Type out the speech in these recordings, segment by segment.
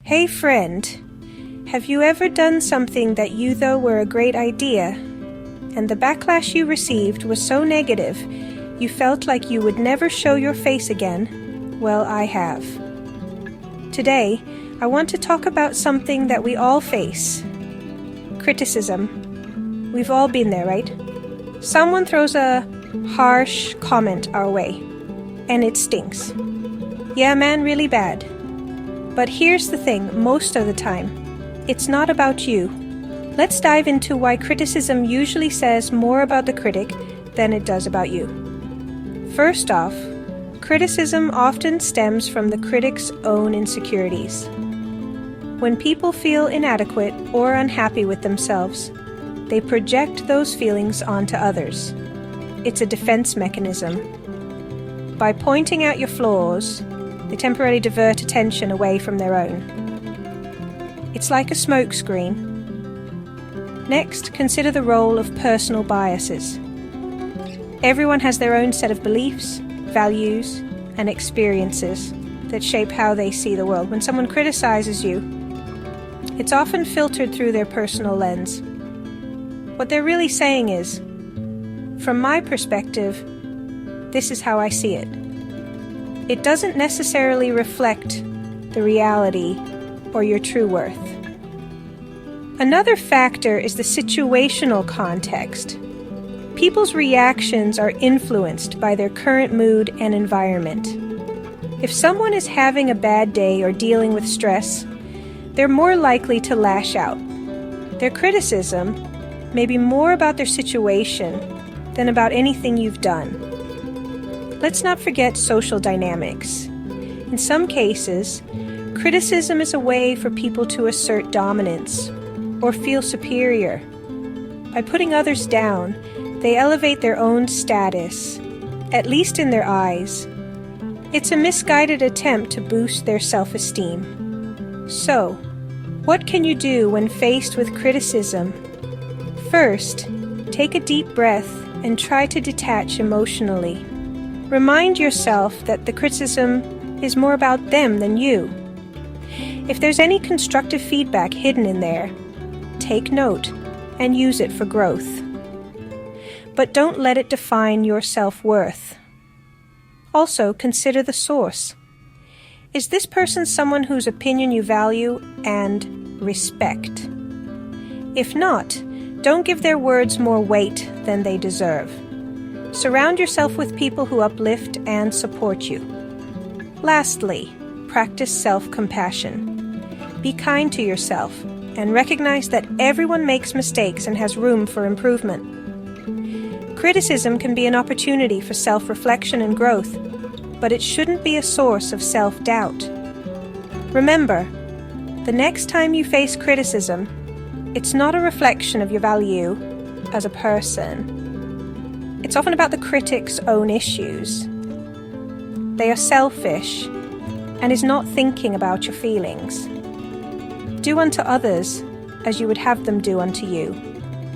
Hey friend, have you ever done something that you thought were a great idea, and the backlash you received was so negative you felt like you would never show your face again? Well, I have. Today, I want to talk about something that we all face. Criticism. We've all been there, right? Someone throws a harsh comment our way, and it stings. Yeah, man, really bad. But here's the thing, most of the time, it's not about you. Let's dive into why criticism usually says more about the critic than it does about you. First off, criticism often stems from the critic's own insecurities. When people feel inadequate or unhappy with themselves, they project those feelings onto others. It's a defense mechanism. By pointing out your flaws, they temporarily divert attention away from their own. It's like a smokescreen. Next, consider the role of personal biases. Everyone has their own set of beliefs, values, and experiences that shape how they see the world. When someone criticizes you, it's often filtered through their personal lens. What they're really saying is, from my perspective, this is how I see it. It doesn't necessarily reflect the reality or your true worth. Another factor is the situational context. People's reactions are influenced by their current mood and environment. If someone is having a bad day or dealing with stress, they're more likely to lash out. Their criticism may be more about their situation than about anything you've done. Let's not forget social dynamics. In some cases, criticism is a way for people to assert dominance or feel superior. By putting others down, they elevate their own status, at least in their eyes. It's a misguided attempt to boost their self-esteem. So, what can you do when faced with criticism? First, take a deep breath and try to detach emotionally. Remind yourself that the criticism is more about them than you. If there's any constructive feedback hidden in there, take note and use it for growth. But don't let it define your self-worth. Also, consider the source. Is this person someone whose opinion you value and respect? If not, don't give their words more weight than they deserve. Surround yourself with people who uplift and support you. Lastly, practice self-compassion. Be kind to yourself and recognize that everyone makes mistakes and has room for improvement. Criticism can be an opportunity for self-reflection and growth, but it shouldn't be a source of self-doubt. Remember, the next time you face criticism, it's not a reflection of your value as a person. It's often about the critic's own issues. They are selfish and is not thinking about your feelings. Do unto others as you would have them do unto you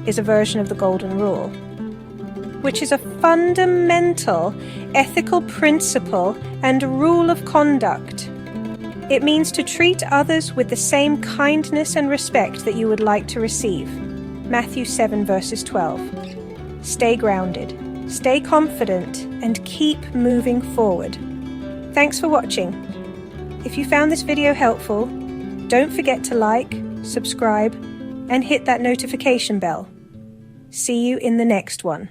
is a version of the Golden Rule, which is a fundamental ethical principle and rule of conduct. It means to treat others with the same kindness and respect that you would like to receive. Matthew 7 verses 12. Stay grounded, stay confident, and keep moving forward. Thanks for watching. If you found this video helpful, don't forget to like, subscribe, and hit that notification bell. See you in the next one.